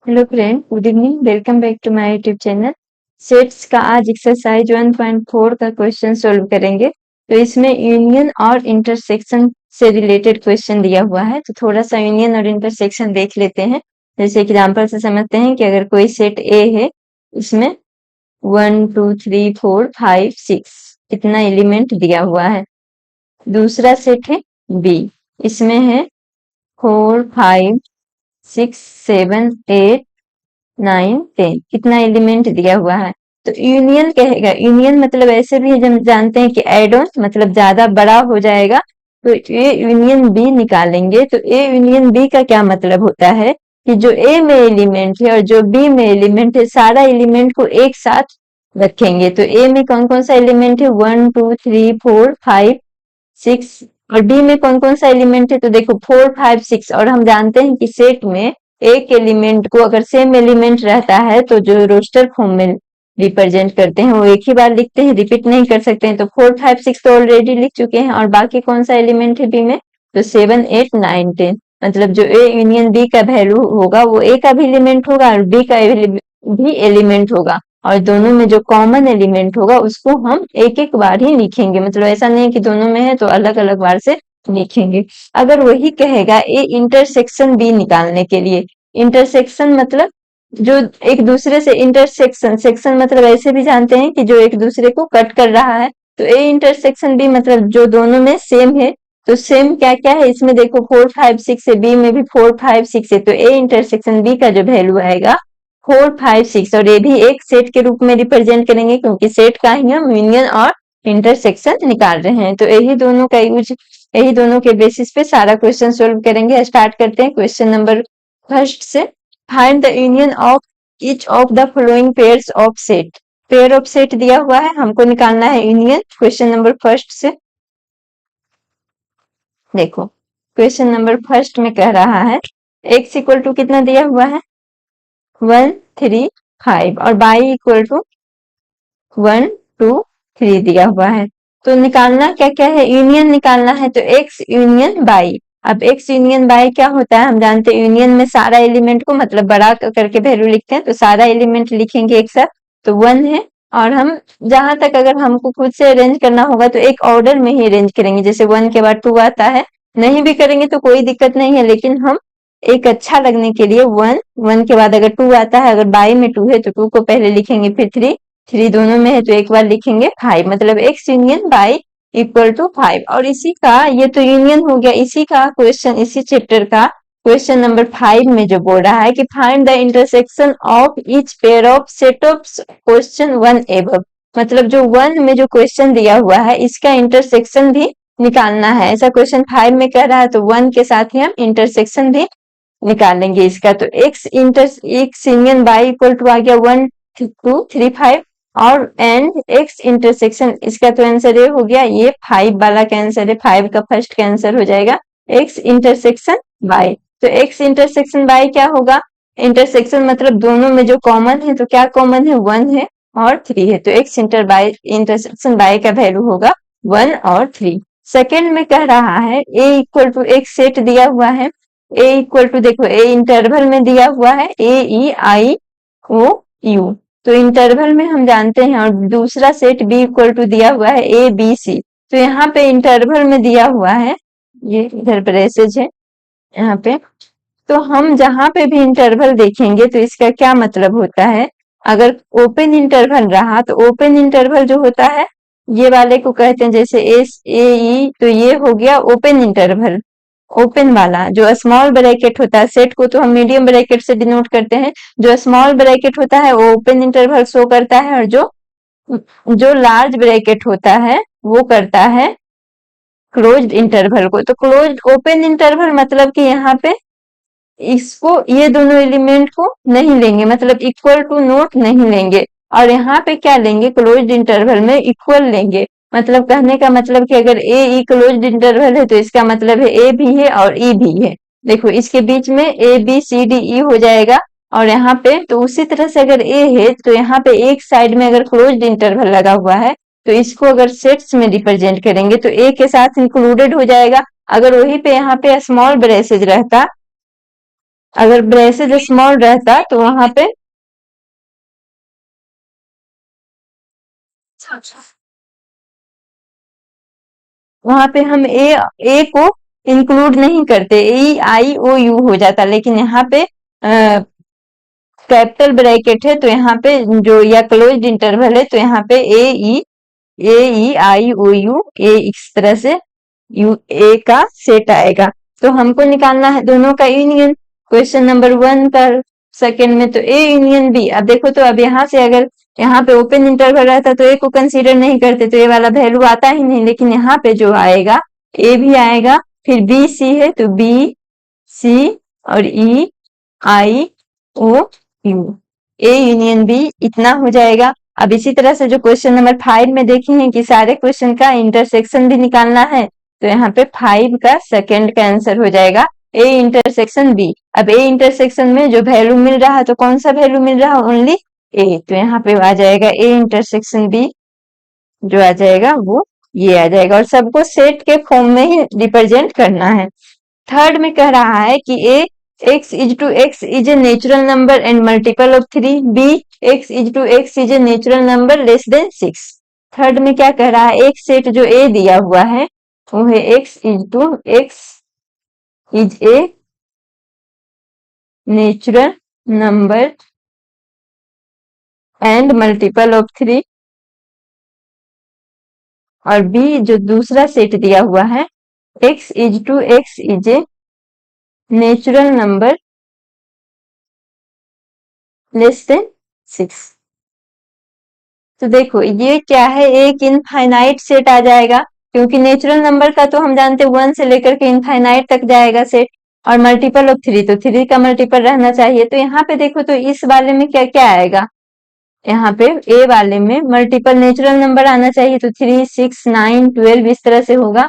Hello friend, good evening. Welcome back to my YouTube channel. Sets का आज exercise 1.4 का question solve करेंगे। तो इसमें यूनियन और इंटरसेक्शन से रिलेटेड क्वेश्चन दिया हुआ है, तो थोड़ा सा यूनियन और इंटरसेक्शन देख लेते हैं। जैसे एग्जांपल से समझते हैं कि अगर कोई सेट ए है, इसमें 1 2 3 4 5 6 इतना एलिमेंट दिया हुआ है। दूसरा सेट है बी, इसमें है 4 5 6 7 8 9 10 कितना एलिमेंट दिया हुआ है। तो यूनियन कहेगा, यूनियन मतलब ऐसे भी हम जानते हैं कि एड ऑन मतलब ज्यादा बड़ा हो जाएगा। तो ए यूनियन बी निकालेंगे, तो ए यूनियन बी का क्या मतलब होता है कि जो ए में एलिमेंट है और जो बी में एलिमेंट है, सारा एलिमेंट को एक साथ रखेंगे। तो ए में कौन कौन सा एलिमेंट है, 1 2 3 4 5 6, और डी में कौन कौन सा एलिमेंट है, तो देखो 4 5 6। और हम जानते हैं कि सेट में एक एलिमेंट को अगर सेम एलिमेंट रहता है तो जो रोस्टर फॉर्म में रिप्रेजेंट करते हैं वो एक ही बार लिखते हैं, रिपीट नहीं कर सकते हैं। तो 4 5 6 तो ऑलरेडी लिख चुके हैं, और बाकी कौन सा एलिमेंट है बी में, तो 7 8 9 10। मतलब जो ए यूनियन बी का वैल्यू होगा वो ए का भी एलिमेंट होगा और बी का भी एलिमेंट होगा, और दोनों में जो कॉमन एलिमेंट होगा उसको हम एक एक बार ही लिखेंगे। मतलब ऐसा नहीं कि दोनों में है तो अलग अलग बार से लिखेंगे। अगर वही कहेगा ए इंटरसेक्शन बी निकालने के लिए, इंटरसेक्शन मतलब जो एक दूसरे से, इंटरसेक्शन सेक्शन मतलब ऐसे भी जानते हैं कि जो एक दूसरे को कट कर रहा है। तो ए इंटरसेक्शन बी मतलब जो दोनों में सेम है। तो सेम क्या क्या है इसमें, देखो 4 5 6 है, बी में भी 4 5 6 है, तो ए इंटरसेक्शन बी का जो वैल्यू आएगा 4 5 6। और ये भी एक सेट के रूप में रिप्रेजेंट करेंगे क्योंकि सेट का ही हम यूनियन और इंटरसेक्शन निकाल रहे हैं। तो यही दोनों का यूज, यही दोनों के बेसिस पे सारा क्वेश्चन सोल्व करेंगे। स्टार्ट करते हैं क्वेश्चन नंबर फर्स्ट से। Find the union of each of the following pairs of set. Pair of set दिया हुआ है, हमको निकालना है यूनियन। क्वेश्चन नंबर फर्स्ट से देखो, क्वेश्चन नंबर फर्स्ट में कह रहा है x इक्वल टू कितना दिया हुआ है, 1 3 5, और y इक्वल टू 1 2 3 दिया हुआ है। तो निकालना क्या क्या है, यूनियन निकालना है। तो x यूनियन y। अब x यूनियन y क्या होता है, हम जानते हैं यूनियन में सारा एलिमेंट को मतलब बड़ा करके वैल्यू लिखते हैं, तो सारा एलिमेंट लिखेंगे एक साथ। तो 1 है, और हम जहां तक अगर हमको खुद से अरेंज करना होगा तो एक ऑर्डर में ही अरेंज करेंगे। जैसे 1 के बाद 2 आता है, नहीं भी करेंगे तो कोई दिक्कत नहीं है, लेकिन हम एक अच्छा लगने के लिए 1 1 के बाद अगर 2 आता है, अगर बाई में 2 है तो 2 को पहले लिखेंगे, फिर 3 3 दोनों में है तो एक बार लिखेंगे 5। मतलब x union y equal to 5। और इसी का, ये तो यूनियन हो गया, इसी का क्वेश्चन, इसी चैप्टर का क्वेश्चन नंबर 5 में जो बोल रहा है कि find the intersection of each pair of set of question 1 above. मतलब जो 1 में जो क्वेश्चन दिया हुआ है इसका इंटरसेक्शन भी निकालना है। ऐसा क्वेश्चन 5 में कह रहा है, तो 1 के साथ ही हम इंटरसेक्शन भी निकालेंगे इसका। तो x union y equal to आ गया 1 2 3 5, और एंड x इंटरसेक्शन, इसका तो आंसर ये हो गया, ये 5 वाला का आंसर है, 5 का फर्स्ट का आंसर हो जाएगा x इंटरसेक्शन y। तो x इंटरसेक्शन y क्या होगा, इंटरसेक्शन मतलब दोनों में जो कॉमन है, तो क्या कॉमन है, 1 है और 3 है। तो x इंटरसेक्शन y का वैल्यू होगा 1 और 3। सेकेंड में कह रहा है a इक्वल टू, एक सेट दिया हुआ है, a इक्वल टू, देखो a इंटरवल में दिया हुआ है, a e i o u। तो इंटरवल में हम जानते हैं, और दूसरा सेट b इक्वल टू दिया हुआ है a b c। तो यहाँ पे इंटरवल में दिया हुआ है, ये इधर ब्रेसेज है यहाँ पे। तो हम जहां पे भी इंटरवल देखेंगे तो इसका क्या मतलब होता है, अगर ओपन इंटरवल रहा तो ओपन इंटरवल जो होता है ये वाले को कहते हैं, जैसे एस ए ई, तो ये हो गया ओपन इंटरवल। ओपन वाला जो स्मॉल ब्रैकेट होता है, सेट को तो हम मीडियम ब्रैकेट से डिनोट करते हैं, जो स्मॉल ब्रैकेट होता है वो ओपन इंटरवल शो करता है, और जो जो लार्ज ब्रैकेट होता है वो करता है क्लोज्ड इंटरवल को। तो क्लोज्ड ओपन इंटरवल मतलब कि यहाँ पे इसको, ये दोनों एलिमेंट को नहीं लेंगे, मतलब इक्वल टू नोट नहीं लेंगे, और यहाँ पे क्या लेंगे, क्लोज्ड इंटरवल में इक्वल लेंगे। मतलब कहने का मतलब कि अगर ए ई क्लोज्ड इंटरवल है तो इसका मतलब है ए भी है और ई भी है। देखो इसके बीच में ए बी सी डी ई हो जाएगा, और यहाँ पे तो उसी तरह से अगर ए है तो यहाँ पे एक साइड में अगर क्लोज्ड इंटरवल लगा हुआ है तो इसको अगर सेट्स में रिप्रेजेंट करेंगे तो ए के साथ इंक्लूडेड हो जाएगा। अगर वहीं पे यहाँ पे स्मॉल ब्रेसेज रहता अगर ब्रेसेज स्मॉल रहता तो वहां पे हम ए को इंक्लूड नहीं करते, ई आई ओ यू हो जाता, लेकिन यहाँ पे कैपिटल ब्रैकेट है तो यहाँ पे जो या क्लोज्ड इंटरवल है तो यहाँ पे ए E I O U A इस तरह से यू ए का सेट आएगा। तो हमको निकालना है दोनों का यूनियन। क्वेश्चन नंबर 1 का सेकंड में तो ए यूनियन बी। अब देखो तो अब यहाँ से अगर यहाँ पे ओपन इंटरवल रहता तो ए को कंसीडर नहीं करते तो ए वाला वैल्यू आता ही नहीं, लेकिन यहाँ पे जो आएगा ए भी आएगा, फिर बी सी है तो बी सी और ई I O you, A union B इतना हो जाएगा। अब इसी तरह से जो क्वेश्चन नंबर 5 में देखेंगे कि सारे क्वेश्चन का इंटरसेक्शन भी निकालना है, तो यहाँ पे 5 का सेकंड का आंसर हो जाएगा ए इंटरसेक्शन बी। अब ए इंटरसेक्शन में जो वैल्यू मिल रहा है तो कौन सा वैल्यू मिल रहा है, ओनली ए, तो यहाँ पे आ जाएगा ए इंटरसेक्शन बी, जो आ जाएगा वो ये आ जाएगा, और सबको सेट के फॉर्म में ही रिप्रेजेंट करना है। थर्ड में कह रहा है कि ए x is to x is a natural number and multiple of 3, b x is to x is a natural number less than 6। Third में क्या कह रहा है, एक सेट जो a दिया हुआ है वो है x is to x is a natural number and multiple of 3, और b जो दूसरा सेट दिया हुआ है x is to x is a natural number less than 6। तो देखो ये क्या है, एक इनफाइनाइट सेट आ जाएगा, क्योंकि नेचुरल नंबर का तो हम जानते हैं 1 से लेकर के इनफाइनाइट तक जाएगा सेट, और मल्टीपल ऑफ 3 तो 3 का मल्टीपल रहना चाहिए। तो यहाँ पे देखो तो इस वाले में क्या क्या आएगा, यहाँ पे ए वाले में मल्टीपल नेचुरल नंबर आना चाहिए, तो 3 6 9 12 इस तरह से होगा,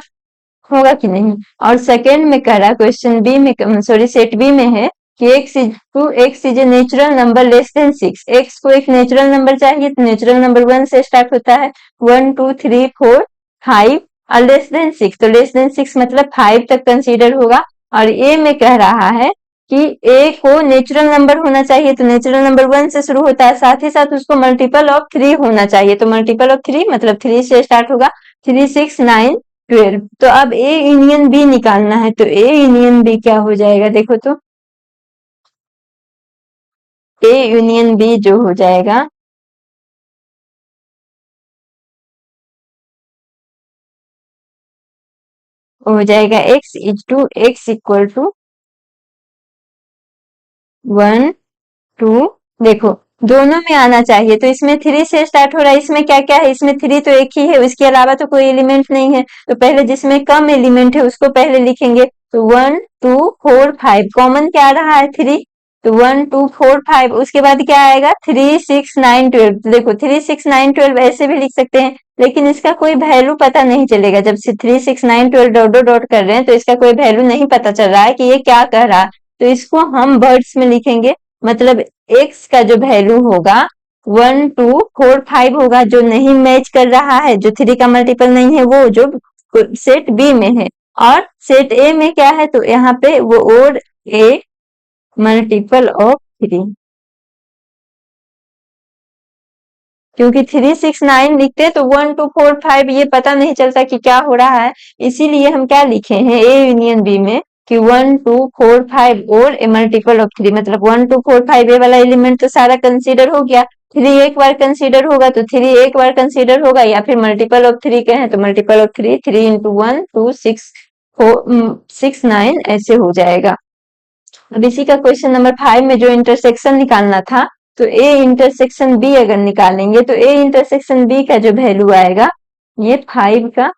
होगा कि नहीं। और सेकेंड में कह रहा क्वेश्चन बी में, सॉरी सेट बी में है कि x is a natural number less than 6। x को एक नेचुरल नंबर चाहिए तो नेचुरल नंबर 1 से स्टार्ट होता है, 1 2 3 4 5, और लेस देन 6 तो लेस देन 6 मतलब 5 तक कंसीडर होगा। और ए में कह रहा है कि ए को नेचुरल नंबर होना चाहिए तो नेचुरल नंबर 1 से शुरू होता है, साथ ही साथ उसको मल्टीपल ऑफ 3 होना चाहिए, तो मल्टीपल ऑफ 3 मतलब 3 से स्टार्ट होगा, 3 6 9 12। तो अब ए यूनियन बी निकालना है, तो ए यूनियन बी क्या हो जाएगा, देखो तो ए यूनियन बी जो हो जाएगा वो हो जाएगा x is to x equal to 1 2। देखो दोनों में आना चाहिए, तो इसमें 3 से स्टार्ट हो रहा है, इसमें क्या क्या है, इसमें 3 तो एक ही है, इसके अलावा तो कोई एलिमेंट नहीं है, तो पहले जिसमें कम एलिमेंट है उसको पहले लिखेंगे। तो 1 2 4 5 कॉमन क्या आ रहा है 3, तो 1 2 4 5, उसके बाद क्या आएगा 3 6 9 12। तो देखो 3 6 9 12 ऐसे भी लिख सकते हैं, लेकिन इसका कोई वैल्यू पता नहीं चलेगा, जब से 3 6 9 12 डॉट डॉट डॉट कर रहे हैं तो इसका कोई वैल्यू नहीं पता चल रहा है कि ये क्या कह रहा है, तो इसको हम वर्ड्स में लिखेंगे। मतलब x का जो वैल्यू होगा 1 2 4 5 होगा, जो नहीं मैच कर रहा है, जो 3 का मल्टीपल नहीं है, वो जो सेट बी में है। और सेट ए में क्या है, तो यहाँ पे वो ओड ए मल्टीपल ऑफ 3, क्योंकि 3 6 9 लिखते तो 1 2 4 5 ये पता नहीं चलता कि क्या हो रहा है, इसीलिए हम क्या लिखे हैं ए यूनियन बी में कि 1 2 4 5 और ए मल्टीपल ऑफ 3, मतलब 1 2 4 5 ए वाला एलिमेंट तो सारा कंसीडर हो गया, 3 एक बार कंसीडर होगा तो 3 एक बार कंसीडर होगा, या फिर मल्टीपल ऑफ 3 के हैं तो मल्टीपल ऑफ 3 3 इंटू 1 2 6 6 9 ऐसे हो जाएगा। अब इसी का क्वेश्चन नंबर 5 में जो इंटरसेक्शन निकालना था, तो ए इंटरसेक्शन बी अगर निकालेंगे तो ए इंटरसेक्शन बी का जो वैल्यू आएगा ये 5 का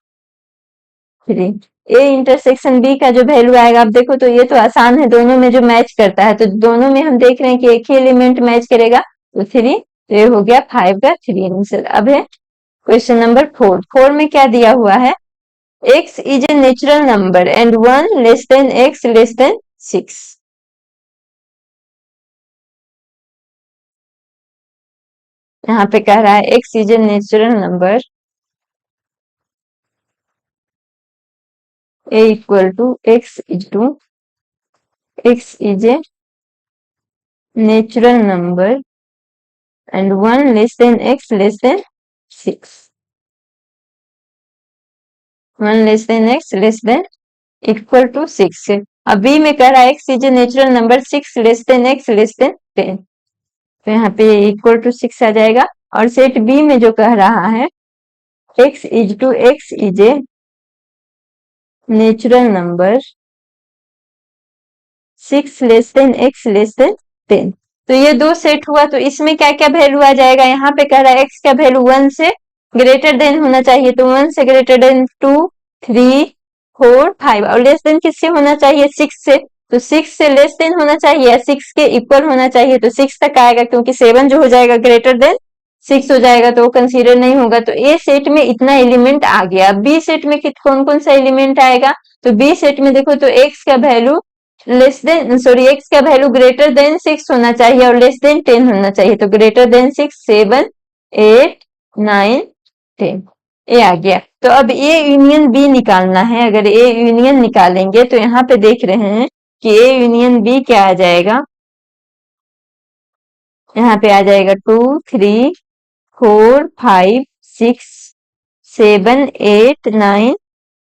3, ए इंटरसेक्शन बी का जो वैल्यू आएगा, अब देखो तो ये तो आसान है, दोनों में जो मैच करता है, तो दोनों में हम देख रहे हैं कि एक ही एलिमेंट मैच करेगा, तो 3, तो ये हो गया 5 का 3 आंसर। अब है क्वेश्चन नंबर 4। 4 में क्या दिया हुआ है, x is a natural number and 1 less than x less than 6। यहाँ पे कह रहा है x is a natural number a equal to x is a natural number and 1 less than x less than 6. 1 less than x less than equal to 6 है। अब b में कह रहा है x is a natural number 6 less than x less then 10, तो यहाँ पे equal to 6 आ जाएगा। और सेट b में जो कह रहा है x is a natural number 6 less than x less then 10, तो ये दो सेट हुआ। तो इसमें क्या क्या वैल्यू आ जाएगा, यहाँ पे कह रहा है x का वैल्यू 1 से ग्रेटर देन होना चाहिए, तो 1 से ग्रेटर देन 2 3 4 5, और लेस देन किससे होना चाहिए 6 से, तो 6 से लेस देन होना चाहिए या 6 के इक्वल होना चाहिए, तो 6 तक आएगा क्योंकि 7 जो हो जाएगा ग्रेटर देन 6 हो जाएगा तो वो कंसीडर नहीं होगा। तो ए सेट में इतना एलिमेंट आ गया। बी सेट में कौन कौन सा एलिमेंट आएगा, तो बी सेट में देखो तो x का वैल्यू x का वैल्यू ग्रेटर देन 6 होना चाहिए और लेस देन 10 होना चाहिए, तो ग्रेटर देन 6 7 8 9 10 ए आ गया। तो अब ए यूनियन बी निकालना है। अगर ए यूनियन निकालेंगे तो यहाँ पे देख रहे हैं कि ए यूनियन बी क्या आ जाएगा, यहाँ पे आ जाएगा 2 3 4 5 6 7 8 9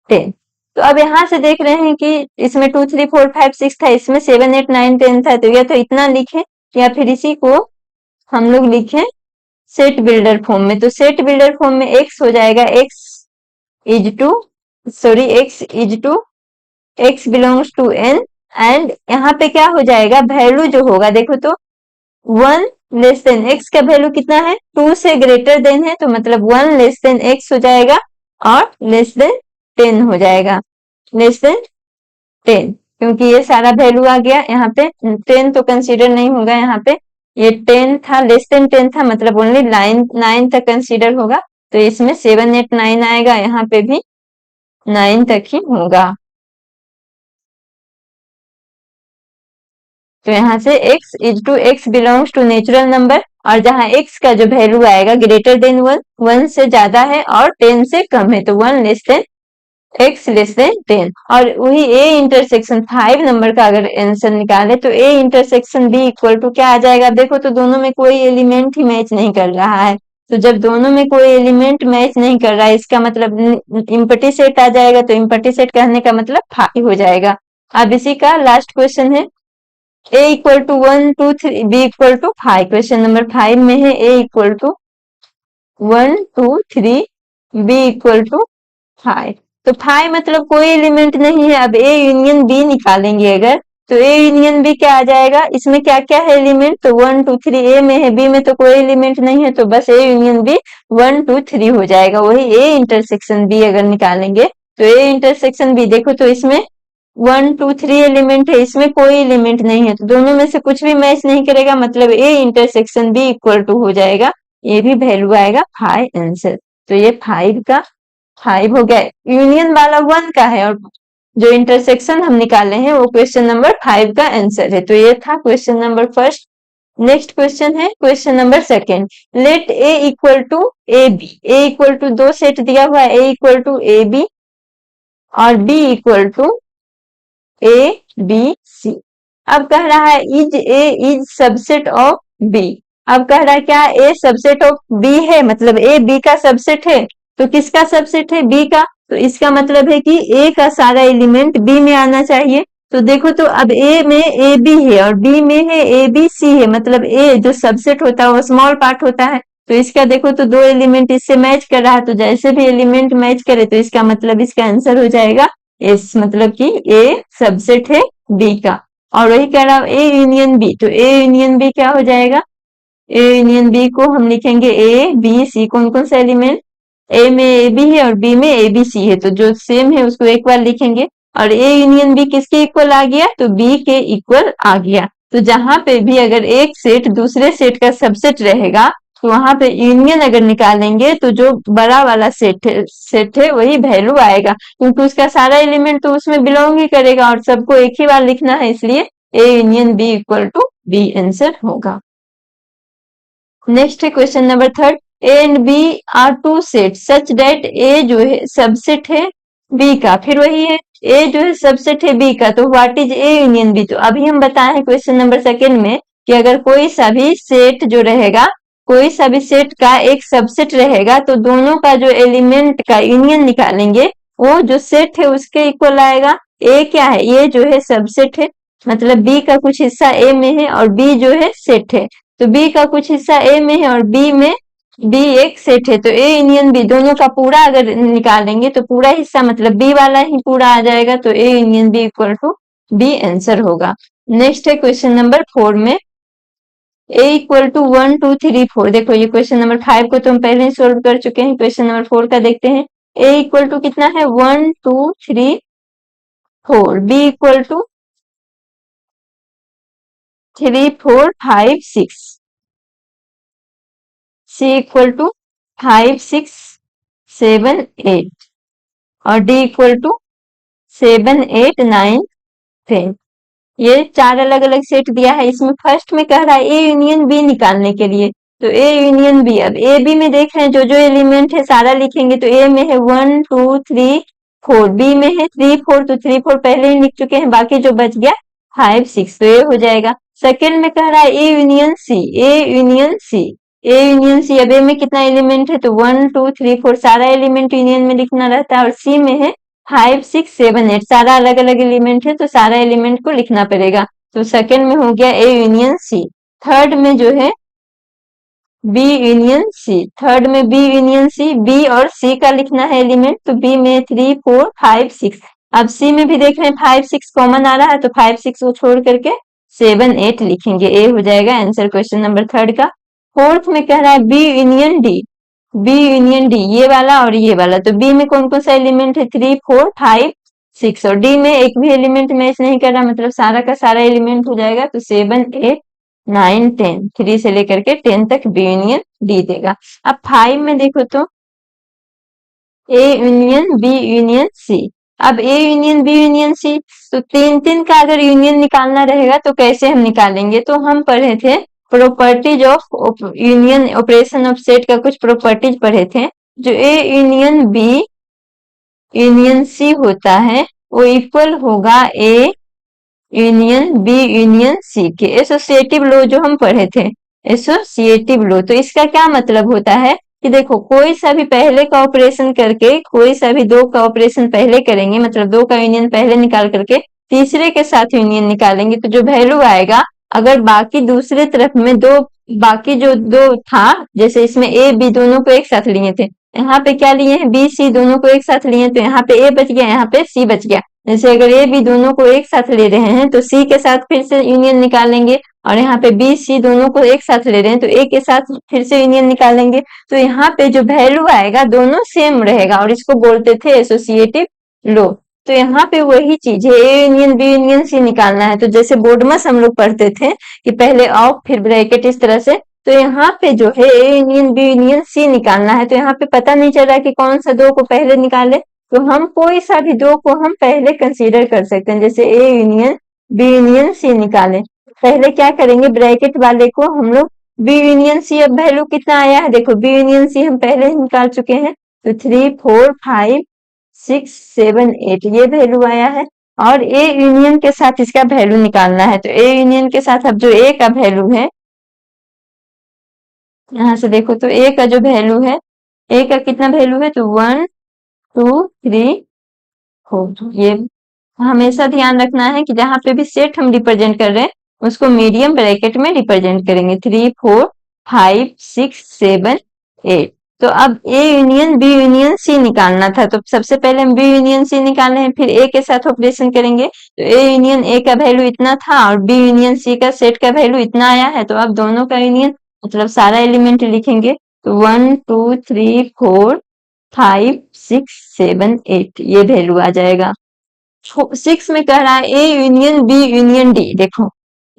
10। तो अब यहाँ से देख रहे हैं कि इसमें 2 3 4 5 6 था, इसमें 7 8 9 10 था, तो या तो इतना लिखे या फिर इसी को हम लोग लिखें सेट बिल्डर फॉर्म में। तो सेट बिल्डर फॉर्म में x हो जाएगा x is to x belongs to n, and यहाँ पे क्या हो जाएगा वैल्यू जो होगा देखो तो 1 लेस देन x का वैल्यू कितना है 2 से ग्रेटर देन है, तो मतलब 1 लेस देन x हो जाएगा और लेस देन 10 हो जाएगा, लेस देन 10, क्योंकि ये सारा वैल्यू आ गया। यहाँ पे 10 तो कंसीडर नहीं होगा, यहाँ पे ये 10 था लेस देन 10 था, मतलब ओनली 9 तक कंसीडर होगा, तो इसमें 7 8 9 आएगा, यहाँ पे भी 9 तक ही होगा। तो यहाँ से x belongs to natural number, और जहाँ x का जो वैल्यू आएगा ग्रेटर देन 1 1 से ज्यादा है और 10 से कम है, तो 1 less than x less then 10। और वही a इंटरसेक्शन 5 नंबर का अगर आंसर निकाले तो a intersection b equal to क्या आ जाएगा, देखो तो दोनों में कोई एलिमेंट ही मैच नहीं कर रहा है, तो जब दोनों में कोई एलिमेंट मैच नहीं कर रहा है इसका मतलब इम्पटी सेट आ जाएगा, तो इम्पटी सेट कहने का मतलब 5 हो जाएगा। अब इसी का लास्ट क्वेश्चन है a equal to 1 2 3 b equal to 5, question number 5 में है a equal to 1 2 3 b equal to 5, तो 5 मतलब कोई एलिमेंट नहीं है। अब a यूनियन b निकालेंगे अगर, तो a यूनियन b क्या आ जाएगा, इसमें क्या क्या है एलिमेंट, तो 1 2 3 a में है, b में तो कोई एलिमेंट नहीं है, तो बस a यूनियन b 1 2 3 हो जाएगा। वही a इंटरसेक्शन b अगर निकालेंगे तो a इंटरसेक्शन b देखो तो इसमें 1 2 3 एलिमेंट है, इसमें कोई एलिमेंट नहीं है, तो दोनों में से कुछ भी मैच नहीं करेगा, मतलब a intersection b equal to हो जाएगा, ये भी वैल्यू आएगा 5 आंसर। तो ये 5 का 5 हो गया, यूनियन वाला 1 का है, और जो इंटरसेक्शन हम निकाले हैं वो क्वेश्चन नंबर 5 का आंसर है। तो ये था question number first. Next question है question number second, let a equal to A B, A equal to दो सेट दिया हुआ है, a equal to A B और b equal to A B C. अब कह रहा है is A is subset of B, अब कह रहा है क्या ए सबसेट ऑफ बी है, मतलब ए बी का सबसेट है, तो किसका सबसेट है बी का, तो इसका मतलब है कि ए का सारा एलिमेंट बी में आना चाहिए। तो देखो तो अब ए में ए बी है और बी में है ए बी सी है, मतलब ए जो सबसेट होता है वो स्मॉल पार्ट होता है, तो इसका देखो तो दो एलिमेंट इससे मैच कर रहा है, तो जैसे भी एलिमेंट मैच करे तो इसका मतलब इसका आंसर हो जाएगा एस, मतलब कि ए सबसेट है बी का। और वही कह रहा ए यूनियन बी, तो ए यूनियन बी क्या हो जाएगा, ए यूनियन बी को हम लिखेंगे ए बी सी, कौन कौन सा एलिमेंट, ए में ए बी है और बी में ए बी सी है, तो जो सेम है उसको एक बार लिखेंगे, और ए यूनियन बी किसके इक्वल आ गया, तो बी के इक्वल आ गया। तो जहां पे भी अगर एक सेट दूसरे सेट का सबसेट रहेगा तो वहां पे यूनियन अगर निकालेंगे तो जो बड़ा वाला सेट है वही वैल्यू आएगा, क्योंकि उसका सारा एलिमेंट तो उसमें बिलोंग ही करेगा और सबको एक ही बार लिखना है, इसलिए A union B equal to B answer होगा। नेक्स्ट है question number third, A and B are two set such that A जो है सबसेट है बी का, फिर वही है ए जो है सबसेट है बी का, तो what is A union B, तो अभी हम बताए हैं क्वेश्चन नंबर सेकेंड में कि अगर कोई सा भी सेट जो रहेगा, कोई सा भी सेट का एक सबसेट रहेगा तो दोनों का जो एलिमेंट का यूनियन निकालेंगे वो जो सेट है उसके इक्वल आएगा। ए क्या है, ये जो है सबसेट है, मतलब बी का कुछ हिस्सा ए में है और बी जो है सेट है, तो बी का कुछ हिस्सा ए में है और बी में बी एक सेट है, तो ए यूनियन बी दोनों का पूरा अगर निकालेंगे तो पूरा हिस्सा मतलब बी वाला ही पूरा आ जाएगा, तो A union B equal to B answer होगा। नेक्स्ट है क्वेश्चन नंबर 4 में ए इक्वल टू 1 2 3 4। देखो ये क्वेश्चन नंबर 5 को तो हम पहले ही सोल्व कर चुके हैं, क्वेश्चन नंबर 4 का देखते हैं। ए इक्वल टू कितना है 1 2 3 4, B equal to 3 4 5 6, C equal to 5 6 7 8 और डी इक्वल टू 7 8 9 10। ये चार अलग अलग सेट दिया है, इसमें फर्स्ट में कह रहा है ए यूनियन बी निकालने के लिए, तो ए यूनियन बी, अब ए बी में देख रहे हैं जो जो एलिमेंट है सारा लिखेंगे, तो ए में है 1 2 3 4, बी में है 3 4, तो 3 4 पहले ही लिख चुके हैं, बाकी जो बच गया 5 6, तो ये हो जाएगा। सेकेंड में कह रहा है A union C, A union C, A union C, अब ए में कितना एलिमेंट है तो 1 2 3 4 सारा एलिमेंट यूनियन में लिखना रहता है, और सी में है 5 6 7 8 सारा अलग अलग एलिमेंट है तो सारा एलिमेंट को लिखना पड़ेगा, तो सेकंड में हो गया ए यूनियन सी। थर्ड में जो है बी यूनियन सी, थर्ड में बी यूनियन सी, बी और सी का लिखना है एलिमेंट, तो बी में 3 4 5 6, अब सी में भी देख रहे हैं 5 6 कॉमन आ रहा है, तो 5 6 को छोड़ करके 7 8 लिखेंगे, ए हो जाएगा आंसर क्वेश्चन नंबर थर्ड का। फोर्थ में कह रहा है B union D, B union D ये वाला और ये वाला, तो बी में कौन कौन सा एलिमेंट है 3 4 5 6, और डी में एक भी एलिमेंट मैच नहीं कर रहा, मतलब सारा का सारा एलिमेंट हो जाएगा, तो 7 8 9 10, 3 से लेकर के 10 तक बी यूनियन डी देगा। अब 5 में देखो तो A union B union C, अब A union B union C, तो तीन तीन का अगर यूनियन निकालना रहेगा तो कैसे हम निकालेंगे, तो हम पढ़े थे properties of union operation of set का कुछ प्रॉपर्टीज पढ़े थे, जो A union B union C होता है वो इक्वल होगा A union B union C के, एसोसिएटिव लॉ जो हम पढ़े थे, एसोसिएटिव लॉ। तो इसका क्या मतलब होता है कि देखो कोई सा भी पहले का ऑपरेशन करके, कोई सा भी दो का ऑपरेशन पहले करेंगे, मतलब दो का यूनियन पहले निकाल करके तीसरे के साथ यूनियन निकालेंगे, तो जो वैल्यू आएगा अगर बाकी दूसरे तरफ में दो, बाकी जो दो था, जैसे इसमें ए बी दोनों को एक साथ लिए थे, यहाँ पे क्या लिए हैं बी सी दोनों को एक साथ लिए, तो यहाँ पे ए बच गया, यहाँ पे सी बच गया। जैसे अगर ए बी दोनों को एक साथ ले रहे हैं तो सी के साथ फिर से यूनियन निकालेंगे, और यहाँ पे बी सी दोनों को एक साथ ले रहे हैं तो ए के साथ फिर से यूनियन निकालेंगे, तो यहाँ पे जो वैल्यू आएगा दोनों सेम रहेगा, और इसको बोलते थे एसोसिएटिव लॉ। तो यहाँ पे वही चीज है, A union B union C निकालना है, तो जैसे बोर्डमस हम लोग पढ़ते थे कि पहले ऑफ फिर ब्रैकेट इस तरह से, तो यहाँ पे जो है A union B union C निकालना है, तो यहाँ पे पता नहीं चल रहा कि कौन सा दो को पहले निकाले, तो हम कोई सा भी दो को हम पहले कंसीडर कर सकते हैं, जैसे A union B union C निकाले, पहले क्या करेंगे ब्रैकेट वाले को हम लोग बी यूनियन सी, अब वैल्यू कितना आया है देखो बी यूनियन सी हम पहले ही निकाल चुके हैं, तो 3 4 5 6 7 8 ये वैल्यू आया है, और ए यूनियन के साथ इसका वैल्यू निकालना है, तो ए यूनियन के साथ अब जो ए का वैल्यू है, यहाँ से देखो तो ए का जो वैल्यू है, ए का कितना वैल्यू है तो 1 2 3 4, ये हमेशा ध्यान रखना है कि जहां पे भी सेट हम रिप्रेजेंट कर रहे हैं उसको मीडियम ब्रैकेट में रिप्रेजेंट करेंगे, 3 4 5 6 7 8। तो अब A union B union C निकालना था, तो सबसे पहले हम बी यूनियन सी निकाले हैं, फिर ए के साथ ऑपरेशन करेंगे, तो ए यूनियन ए का वैल्यू इतना था और बी यूनियन सी का सेट का वैल्यू इतना आया है, तो अब दोनों का यूनियन मतलब सारा एलिमेंट लिखेंगे, तो 1 2 3 4 5 6 7 8 ये वैल्यू आ जाएगा। 6 में कह रहा है A union B union D, देखो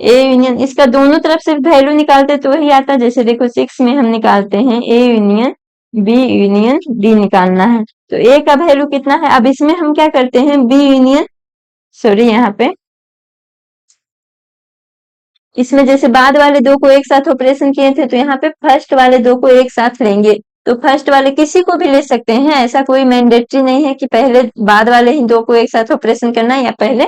ए यूनियन इसका दोनों तरफ से वैल्यू निकालते तो वही आता, जैसे देखो 6 में हम निकालते हैं A union B union D निकालना है, तो ए का वैल्यू कितना है, अब इसमें हम क्या करते हैं बी यूनियन, सॉरी यहाँ पे इसमें जैसे बाद वाले दो को एक साथ ऑपरेशन किए थे, तो यहाँ पे फर्स्ट वाले दो को एक साथ लेंगे, तो फर्स्ट वाले किसी को भी ले सकते हैं, ऐसा कोई मैंडेटरी नहीं है कि पहले बाद वाले ही दो को एक साथ ऑपरेशन करना है, या पहले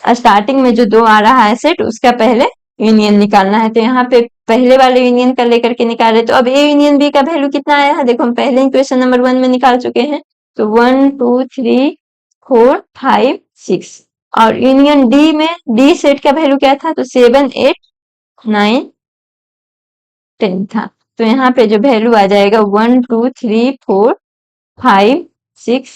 स्टार्टिंग में जो दो आ रहा है सेट उसका पहले यूनियन निकालना है। तो यहाँ पे पहले वाले यूनियन का लेकर के निकाले, तो अब ए यूनियन बी का वैल्यू कितना आया है, देखो हम पहले ही क्वेश्चन नंबर 1 में निकाल चुके हैं। तो 1 2 3 4 5 6, और यूनियन डी में डी सेट का वैल्यू क्या था, तो 7 8 9 10 था। तो यहाँ पे जो वैल्यू आ जाएगा 1 2 3 4 5 6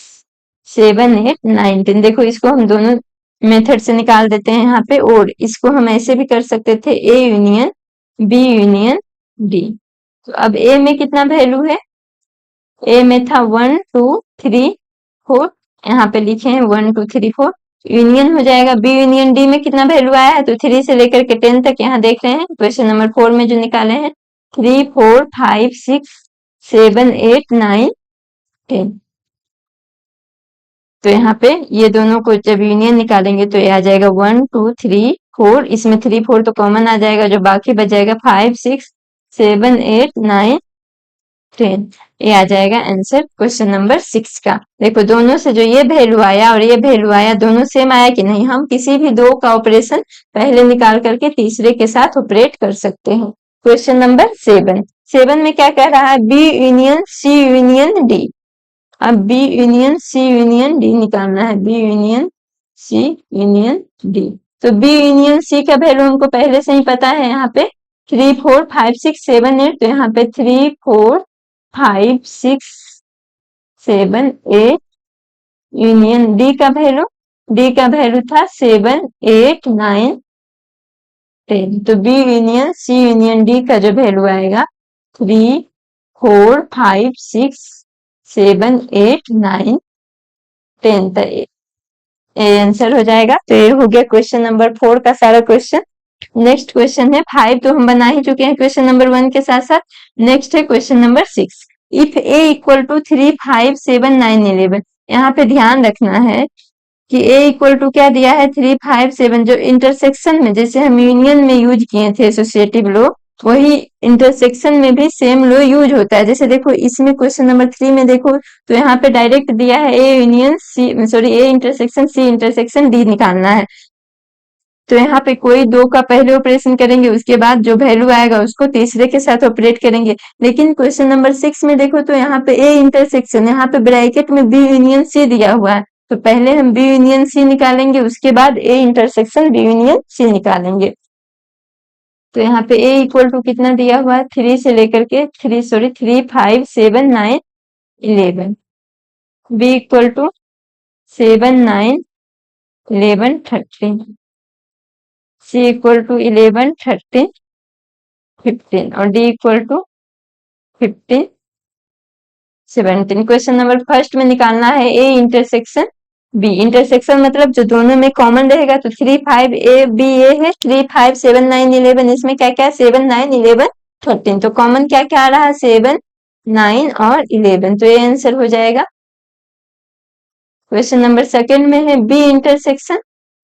7 8 9 10। देखो इसको हम दोनों मेथड से निकाल देते हैं यहाँ पे, और इसको हम ऐसे भी कर सकते थे, A union B union D. तो अब ए में कितना वैल्यू है, ए में था 1 2 3 4, यहाँ पे लिखे हैं 1 2 3 4। यूनियन हो जाएगा बी यूनियन डी में कितना वैल्यू आया है, तो 3 से लेकर के 10 तक यहाँ देख रहे हैं क्वेश्चन नंबर 4 में जो निकाले हैं, 3 4 5 6 7 8 9 10। तो यहाँ पे ये दोनों को जब यूनियन निकालेंगे तो ये आ जाएगा 1 2 3 4, इसमें 3 4 तो कॉमन आ जाएगा, जो बाकी बच जाएगा 5 6 7 8 9 10। ये आ जाएगा आंसर क्वेश्चन नंबर 6 का। देखो दोनों से जो ये वैल्यू आया और ये वैल्यू आया, दोनों सेम आया कि नहीं। हम किसी भी दो का ऑपरेशन पहले निकाल करके तीसरे के साथ ऑपरेट कर सकते हैं। क्वेश्चन नंबर 7 में क्या कह रहा है, B union C union D. अब B union C union D निकालना है, B union C union D. तो बी यूनियन सी का वैल्यू हमको पहले से ही पता है, यहाँ पे 3 4 5 6 7 8। तो यहाँ पे 3 4 5 6 7 8, यूनियन डी का वैल्यू था 7 8 9 10। तो B union C union D का जो वैल्यू आएगा 3 4 5 6 7 8 9 10, तो ये आंसर हो जाएगा। तो ये हो गया क्वेश्चन नंबर 4 का सारा क्वेश्चन। नेक्स्ट क्वेश्चन है 5, तो हम बना ही चुके हैं क्वेश्चन नंबर 1 के साथ साथ। नेक्स्ट है question number 6। If A equal to 3 5 7 9 11, यहाँ पे ध्यान रखना है कि ए इक्वल टू क्या दिया है, 3 5 7, जो इंटरसेक्शन में जैसे हम यूनियन में यूज किए थे एसोसिएटिव लो, वही इंटरसेक्शन में भी सेम लो यूज होता है। जैसे देखो इसमें क्वेश्चन नंबर 3 में देखो, तो यहाँ पे डायरेक्ट दिया है A union C, sorry A intersection C intersection D निकालना है। तो यहाँ पे कोई दो का पहले ऑपरेशन करेंगे, उसके बाद जो वैल्यू आएगा उसको तीसरे के साथ ऑपरेट करेंगे। लेकिन क्वेश्चन नंबर 6 में देखो, तो यहाँ पे ए इंटरसेक्शन, यहाँ पे ब्रैकेट में बी यूनियन सी दिया हुआ है। तो पहले हम बी यूनियन सी निकालेंगे, उसके बाद A intersection B union C निकालेंगे। तो यहाँ पे ए इक्वल टू कितना दिया हुआ है, 3 से लेकर के 3 5 7 9 11। B equal to 7 9 11 13। C equal to 11 13 15, और D equal to 15 17। Question number first में निकालना है ए इंटरसेक्शन बी। इंटरसेक्शन मतलब जो दोनों में कॉमन रहेगा, तो 3 5 ए बी ए है, 3 5 7 9 11, इसमें क्या क्या 7 9 11 13। तो कॉमन क्या क्या आ रहा है, 7 9 और 11, तो ये आंसर हो जाएगा। क्वेश्चन नंबर सेकंड में है बी इंटरसेक्शन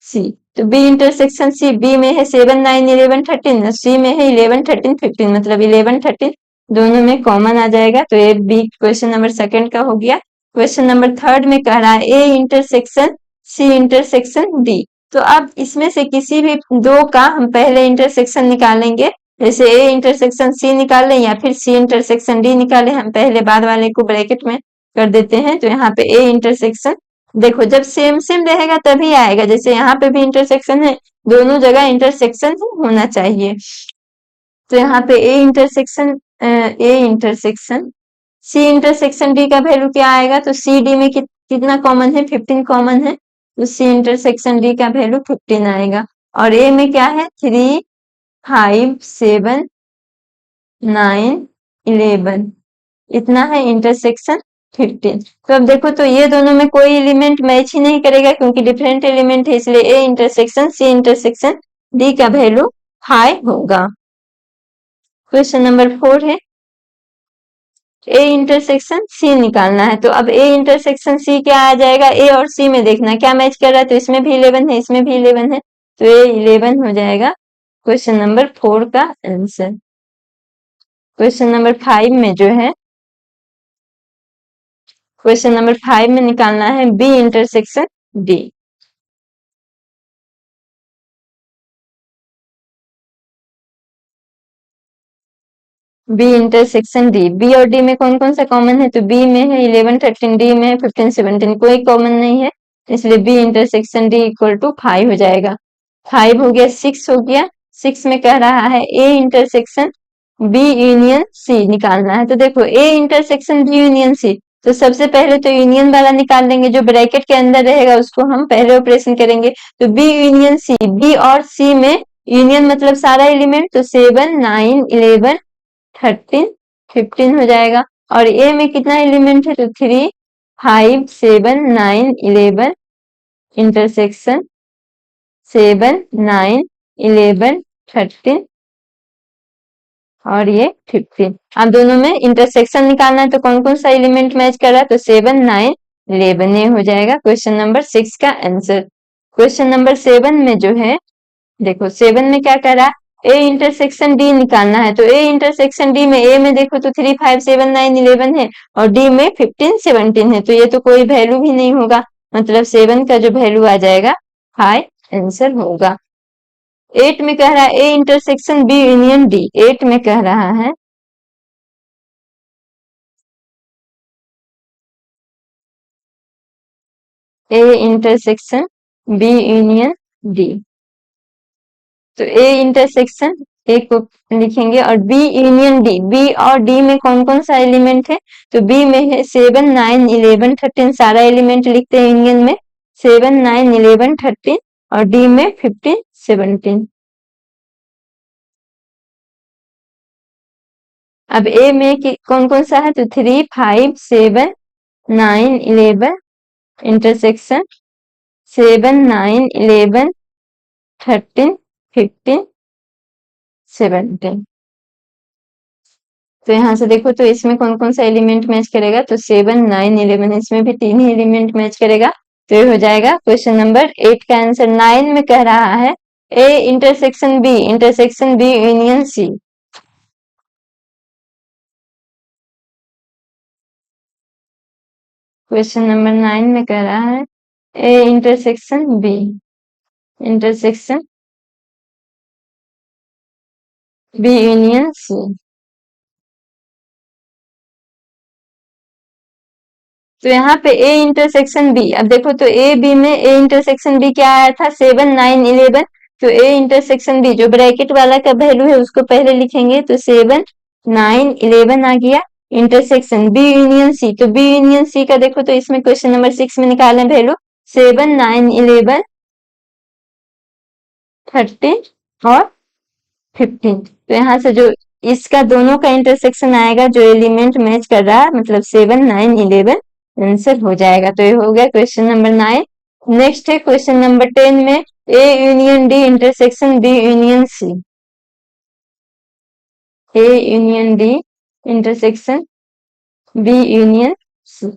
सी। तो बी इंटरसेक्शन सी, बी में है 7 9 11 13, सी में है 11 13 15, मतलब 11 13 दोनों में कॉमन आ जाएगा। तो ये बी क्वेश्चन नंबर सेकंड का हो गया। क्वेश्चन नंबर थर्ड में कह रहा है A intersection C intersection D. तो अब इसमें से किसी भी दो का हम पहले इंटरसेक्शन निकालेंगे, जैसे ए इंटरसेक्शन सी निकाल लें या फिर सी इंटरसेक्शन डी निकालें। हम पहले बाद वाले को ब्रैकेट में कर देते हैं। तो यहाँ पे ए इंटरसेक्शन, देखो जब सेम सेम रहेगा तभी आएगा, जैसे यहाँ पे भी इंटरसेक्शन है, दोनों जगह इंटरसेक्शन ही होना चाहिए। तो यहाँ पे A intersection C intersection D का वैल्यू क्या आएगा, तो सी डी में कितना कॉमन है, 15 कॉमन है, तो सी इंटरसेक्शन डी का वैल्यू 15 आएगा। और ए में क्या है, 3 5 7 9 11, इतना है इंटरसेक्शन 15। तो अब देखो, तो ये दोनों में कोई एलिमेंट मैच ही नहीं करेगा क्योंकि डिफरेंट एलिमेंट है, इसलिए A intersection C intersection D का वैल्यू हाई होगा। क्वेश्चन नंबर 4 है ए इंटरसेक्शन सी निकालना है। तो अब ए इंटरसेक्शन सी क्या आ जाएगा, ए और सी में देखना क्या मैच कर रहा है, तो इसमें भी 11 है, इसमें भी 11 है, तो ए 11 हो जाएगा क्वेश्चन नंबर 4 का आंसर। क्वेश्चन नंबर 5 में जो है, क्वेश्चन नंबर 5 में निकालना है B intersection D. B intersection D, B और डी में कौन कौन सा कॉमन है? तो बी में है 11 13, डी में है 15 17, कोई कॉमन नहीं है, इसलिए B intersection D equal to 5 हो जाएगा। 5 हो गया, 6 हो गया। 6 में कह रहा है A intersection B union C निकालना है। तो देखो A intersection B union C, तो सबसे पहले तो यूनियन वाला निकाल लेंगे, जो ब्रैकेट के अंदर रहेगा उसको हम पहले ऑपरेशन करेंगे। तो बी यूनियन सी, बी और सी में यूनियन मतलब सारा एलिमेंट, तो 7 9 11 13 15 हो जाएगा। और ए में कितना एलिमेंट है? तो 3 5 7 9 11 इंटरसेक्शन 7 9 11 13 और ये 15। अब दोनों में इंटरसेक्शन निकालना है, तो कौन कौन सा एलिमेंट मैच कर रहा है? तो 7 9 11, ये हो जाएगा क्वेश्चन नंबर 6 का आंसर। क्वेश्चन नंबर 7 में जो है, देखो 7 में क्या कह रहा है? ए इंटरसेक्शन डी निकालना है। तो ए इंटरसेक्शन डी में ए में देखो तो 3 5 7 9 11 है और डी में 15 17 है, तो ये तो कोई वैल्यू भी नहीं होगा, मतलब 7 का जो वैल्यू आ जाएगा हाई आंसर होगा। 8 में कह रहा है A intersection B union D, 8 में कह रहा है A intersection B union D. तो ए इंटरसेक्शन ए को लिखेंगे और बी यूनियन डी, बी और डी में कौन कौन सा एलिमेंट है? तो बी में है 7 9 11 13, सारा एलिमेंट लिखते हैं यूनियन में, 7 9 11 13 और डी में 15 17। अब ए में कौन कौन सा है? तो 3 5 7 9 11 इंटरसेक्शन 7 9 11 13 15 17। तो यहाँ से देखो तो इसमें कौन कौन सा एलिमेंट मैच करेगा? तो 7 9 11, इसमें भी 3 ही एलिमेंट मैच करेगा, तो ये हो जाएगा क्वेश्चन नंबर 8 का आंसर। 9 में कह रहा है A intersection B union C. Question number 9 में कह रहा है A intersection B union C. तो यहाँ पे ए इंटरसेक्शन बी, अब देखो तो ए बी में ए इंटरसेक्शन बी क्या आया था? 7 9 11। तो ए इंटरसेक्शन बी जो ब्रैकेट वाला का वैल्यू है उसको पहले लिखेंगे, तो 7 9 11 आ गया इंटरसेक्शन बी यूनियन सी। तो बी यूनियन सी का देखो तो इसमें क्वेश्चन नंबर 6 में निकालें वैल्यू, 7 9 11 13 और 15। तो यहाँ से जो इसका दोनों का इंटरसेक्शन आएगा, जो एलिमेंट मैच कर रहा है, मतलब 7 9 11 आंसर हो जाएगा। तो ये हो गया क्वेश्चन नंबर 9। नेक्स्ट है क्वेश्चन नंबर 10 में A union D intersection B union C. A union D intersection B union C.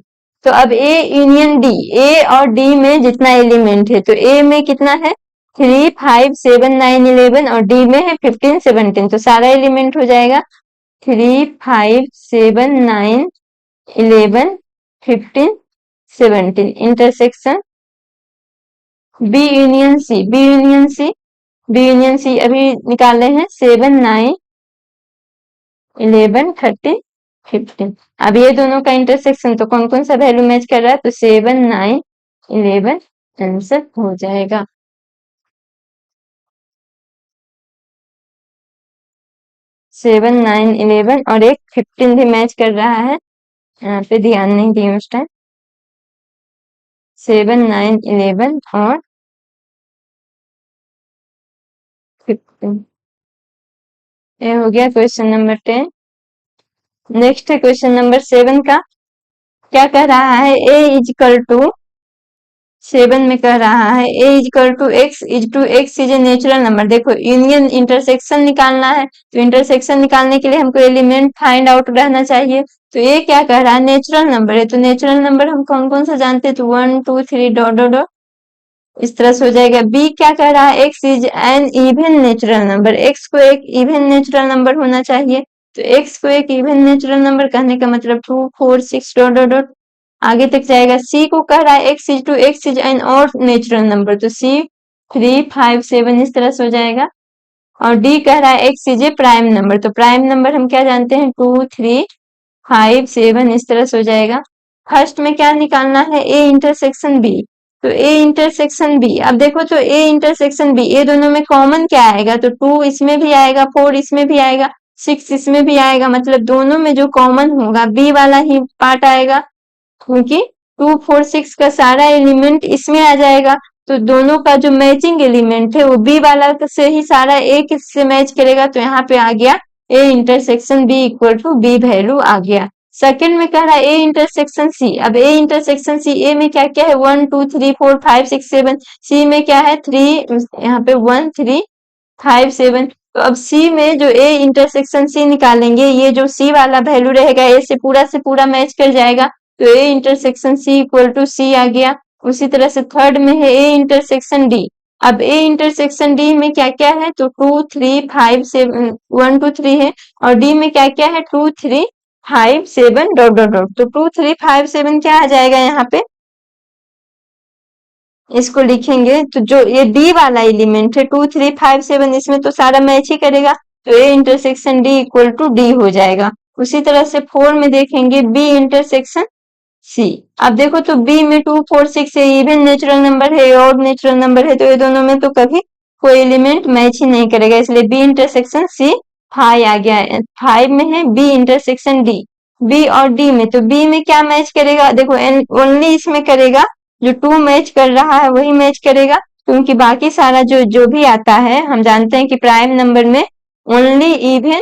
तो अब ए यूनियन डी, ए और डी में जितना एलिमेंट है, तो ए में कितना है? 3 5 7 9 11 और डी में है 15 17, तो सारा एलिमेंट हो जाएगा 3 5 7 9 11 15 17 इंटरसेक्शन बी यूनियन सी अभी निकाले हैं 7 9 11 13 15। अब ये दोनों का इंटरसेक्शन, तो कौन कौन सा वैल्यू मैच कर रहा है? तो 7 9 11 आंसर हो जाएगा। 7 9 11 और एक 15 भी मैच कर रहा है, यहाँ पे ध्यान नहीं दिए उस टाइम। 7 9 11 और 15, ये हो गया क्वेश्चन नंबर 10। नेक्स्ट है क्वेश्चन नंबर 7 का, क्या कह रहा है? ए इज इक्वल टू 7 में कह रहा है A is equal to x is a natural number. देखो यूनियन इंटरसेक्शन निकालना है, तो इंटरसेक्शन निकालने के लिए हमको एलिमेंट फाइंड आउट रहना चाहिए। तो ये क्या कह रहा है? नेचुरल नंबर है, तो नेचुरल नंबर हम कौन कौन सा जानते हैं? तो 1 2 3 डॉट डॉट डॉट, इस तरह से हो जाएगा। बी क्या कह रहा है? X is an even natural number, x को एक इवन नेचुरल नंबर होना चाहिए। तो एक्स को एक इवन नेचुरल नंबर कहने का मतलब 2 4 6 डॉट डॉट डॉट आगे तक जाएगा। सी को कह रहा है एक्स इज एन और नेचुरल नंबर, तो सी 3 5 7 इस तरह से हो जाएगा। और डी कह रहा है x is A prime number. तो प्राइम नंबर हम क्या जानते हैं, 2 3 5 7 इस तरह से हो जाएगा। फर्स्ट में क्या निकालना है, ए इंटरसेक्शन बी। तो ए इंटरसेक्शन बी, अब देखो तो ए इंटरसेक्शन बी, ये दोनों में कॉमन क्या आएगा, तो 2 इसमें भी आएगा, 4 इसमें भी आएगा, 6 इसमें भी आएगा, मतलब दोनों में जो कॉमन होगा बी वाला ही पार्ट आएगा, क्योंकि 2 4 6 का सारा एलिमेंट इसमें आ जाएगा। तो दोनों का जो मैचिंग एलिमेंट है वो बी वाला से ही सारा ए किससे मैच करेगा, तो यहाँ पे आ गया A intersection B equal to B value आ गया। सेकंड में कह रहा है ए इंटरसेक्शन सी। अब ए इंटरसेक्शन सी, ए में क्या क्या है, 1 2 3 4 5 6 7, सी में क्या है 3, यहाँ पे 1 3 5 7। तो अब सी में जो ए इंटरसेक्शन सी निकालेंगे, ये जो सी वाला वैल्यू रहेगा ए से पूरा मैच कर जाएगा, तो A intersection C equal to C आ गया। उसी तरह से थर्ड में है ए इंटरसेक्शन डी। अब ए इंटरसेक्शन डी में क्या क्या है, तो 2 3 5 7 1 2 3 है, और डी में क्या क्या है 2 3 5 7 डॉट डॉट डॉट। तो 2 3 5 7 क्या आ जाएगा यहाँ पे, इसको लिखेंगे तो जो ये डी वाला एलिमेंट है 2 3 5 7, इसमें तो सारा मैच ही करेगा, तो A intersection D equal to D हो जाएगा। उसी तरह से 4 में देखेंगे बी इंटरसेक्शन सी। अब देखो तो बी में 2 4 6 है, इवन नेचुरल नंबर है, ऑड नेचुरल नंबर है, तो ये दोनों में तो कभी कोई एलिमेंट मैच ही नहीं करेगा, इसलिए बी इंटरसेक्शन सी 5 आ गया। 5 में है बी इंटरसेक्शन डी। बी और डी में, तो बी में क्या मैच करेगा, देखो ओनली इसमें करेगा जो 2 मैच कर रहा है वही मैच करेगा, क्योंकि बाकी सारा जो जो भी आता है हम जानते हैं कि प्राइम नंबर में ओनली इवन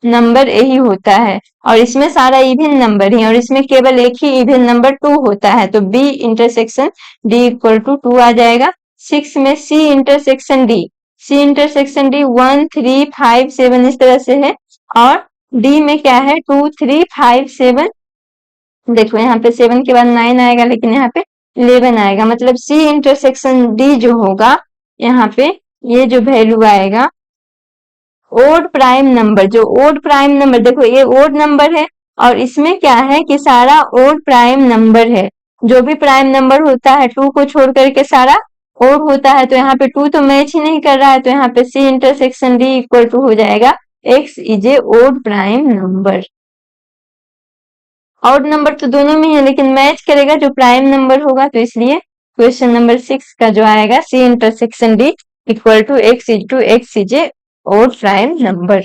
नंबर यही होता है, और इसमें सारा इवन नंबर ही, और इसमें केवल एक ही इवन नंबर 2 होता है, तो B intersection D equal to 2 आ जाएगा। 6 में C intersection D. C intersection D 1 3 5 7 इस तरह से है, और डी में क्या है 2 3 5 7। देखो यहाँ पे 7 के बाद 9 आएगा, लेकिन यहाँ पे 11 आएगा, मतलब सी इंटरसेक्शन डी जो होगा यहाँ पे, ये जो वैल्यू आएगा ओड प्राइम नंबर, जो ओड प्राइम नंबर, देखो ये ओड नंबर है, और इसमें क्या है कि सारा ओड प्राइम नंबर है। जो भी प्राइम नंबर होता है 2 को छोड़ करके सारा ओड होता है, तो यहाँ पे 2 तो मैच ही नहीं कर रहा है, तो यहाँ पे C intersection D equal to हो जाएगा x is a odd prime number. Odd number तो दोनों में है, लेकिन मैच करेगा जो प्राइम नंबर होगा, तो इसलिए क्वेश्चन नंबर 6 का जो आएगा C intersection D equal to x is a odd prime number.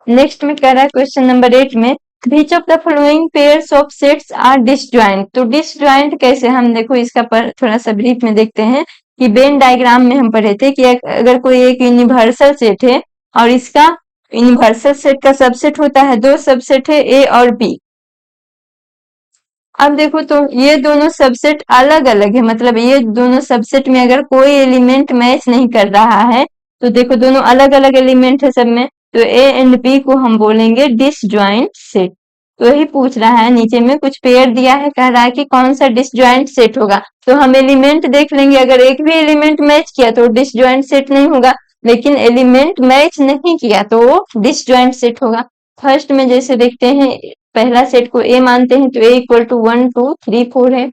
Next में कह रहा है क्वेश्चन नंबर 8 में, which of the following pairs of sets are disjoint. तो डिसजॉइंट कैसे, हम देखो इसका पर थोड़ा सा ब्रीफ में देखते हैं कि वेन डायग्राम में हम पढ़े थे कि अगर कोई एक यूनिवर्सल सेट है और इसका यूनिवर्सल सेट का सबसेट होता है, दो सबसेट है ए और बी। अब देखो तो ये दोनों सबसेट अलग अलग है, मतलब ये दोनों सबसेट में अगर कोई एलिमेंट मैच नहीं कर रहा है, तो देखो दोनों अलग अलग एलिमेंट है सब में, तो ए एंड बी को हम बोलेंगे डिसजॉइंट सेट। तो यही पूछ रहा है, नीचे में कुछ पेयर दिया है, कह रहा है कि कौन सा डिसजॉइंट सेट होगा। तो हम एलिमेंट देख लेंगे, अगर एक भी एलिमेंट मैच किया तो डिसजॉइंट सेट नहीं होगा, लेकिन एलिमेंट मैच नहीं किया तो वो डिसजॉइंट सेट होगा। फर्स्ट में जैसे देखते हैं, पहला सेट को ए मानते हैं तो ए इक्वल टू 1 2 3 4 है,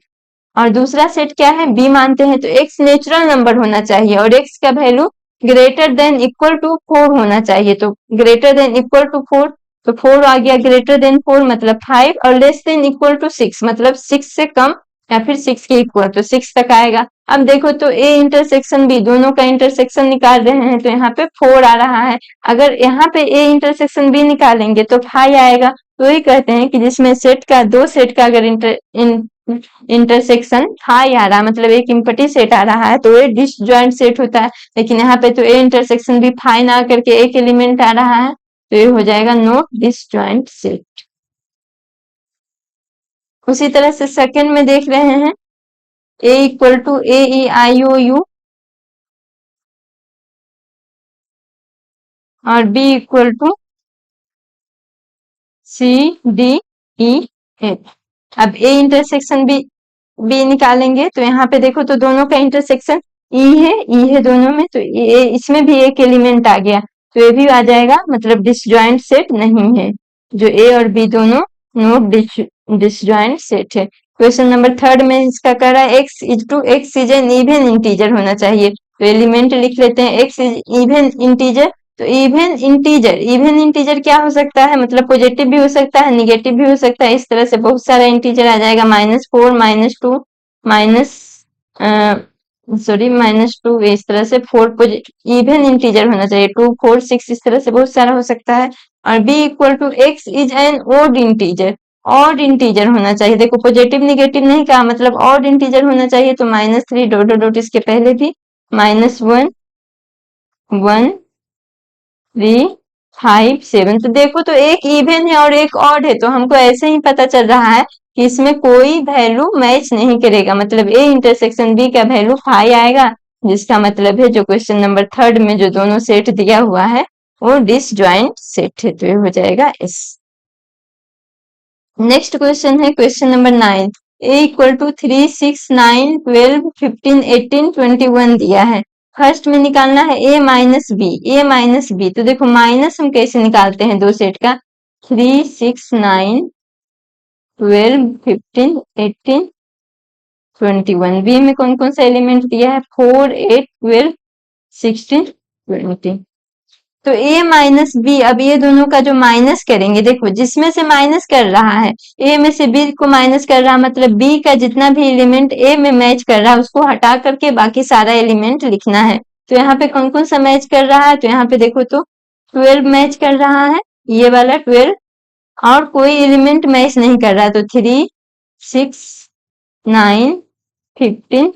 और दूसरा सेट क्या है बी मानते हैं, तो एक्स नेचुरल नंबर होना चाहिए और एक्स का value greater than equal to 4 होना चाहिए। तो ग्रेटर देन इक्वल टू 4, तो 4 आ गया, ग्रेटर देन 4 मतलब 5, और लेस देन इक्वल टू 6 मतलब 6 से कम या फिर 6 के इक्वल, तो 6 तक आएगा। अब देखो तो ए इंटरसेक्शन बी, दोनों का इंटरसेक्शन निकाल रहे हैं, तो यहाँ पे 4 आ रहा है। अगर यहाँ पे ए इंटरसेक्शन बी निकालेंगे तो 5 आएगा। तो ये कहते हैं कि जिसमें सेट का, दो सेट का अगर इंटरसेक्शन 5 आ रहा, मतलब एक इम्पटी सेट आ रहा है, तो ये डिसजॉइंट सेट होता है। लेकिन यहाँ पे तो ए इंटरसेक्शन भी 5 ना करके एक एलिमेंट आ रहा है, तो ये हो जाएगा नॉट डिसजॉइंट सेट। उसी तरह से सेकंड में देख रहे हैं, A equal to A E I O U और B equal to C D E F. अब ए इंटरसेक्शन बी निकालेंगे, तो यहाँ पे देखो तो दोनों का इंटरसेक्शन ई है दोनों में, तो ये इसमें भी एक एलिमेंट आ गया, तो ये भी आ जाएगा, मतलब डिसजॉइंट सेट नहीं है। जो ए और बी दोनों नॉट डिसजॉइंट सेट है। क्वेश्चन नंबर थर्ड में इसका कह रहा है x is an even integer होना चाहिए। तो एलिमेंट लिख लेते हैं। x इज इवन इंटीजर, तो इवन इंटीजर क्या हो सकता है, मतलब पॉजिटिव भी हो सकता है, निगेटिव भी हो सकता है। इस तरह से बहुत सारा इंटीजर आ जाएगा, -4, -2, माइनस -2, इस तरह से 4 इवन इंटीजर होना चाहिए, 2, 4, 6, इस तरह से बहुत सारा हो सकता है। और b equal to x is an odd integer, odd integer होना चाहिए। देखो पॉजिटिव निगेटिव नहीं कहा, मतलब ऑड इंटीजर होना चाहिए। तो -3 डॉट डॉट डॉट इसके पहले भी, -1, 1, 3, 5, 7। तो देखो तो एक इवन है और एक ऑड है, तो हमको ऐसे ही पता चल रहा है कि इसमें कोई वैल्यू मैच नहीं करेगा, मतलब a इंटरसेक्शन b का वैल्यू 5 आएगा, जिसका मतलब है जो क्वेश्चन नंबर 3 में जो दोनों सेट दिया हुआ है वो डिसजॉइंट सेट है, तो ये हो जाएगा S। नेक्स्ट क्वेश्चन है question number 9। a equal to 3, 6, 9, 12, 15, 18, 21 दिया है। फर्स्ट में निकालना है a minus B, a minus B. तो देखो माइनस हम कैसे निकालते हैं दो सेट का, 3, 6, 9, 12, 15, 18, 21। बी में कौन कौन सा एलिमेंट दिया है, 4, 8, 12, 16, 20। तो a माइनस बी, अब ये दोनों का जो माइनस करेंगे, देखो जिसमें से माइनस कर रहा है, a में से b को माइनस कर रहा है, मतलब b का जितना भी एलिमेंट a में मैच कर रहा है उसको हटा करके बाकी सारा एलिमेंट लिखना है। तो यहाँ पे कौन कौन सा मैच कर रहा है, तो यहाँ पे देखो तो 12 मैच कर रहा है, ये वाला 12, और कोई एलिमेंट मैच नहीं कर रहा है। तो 3, 6, 9, 15,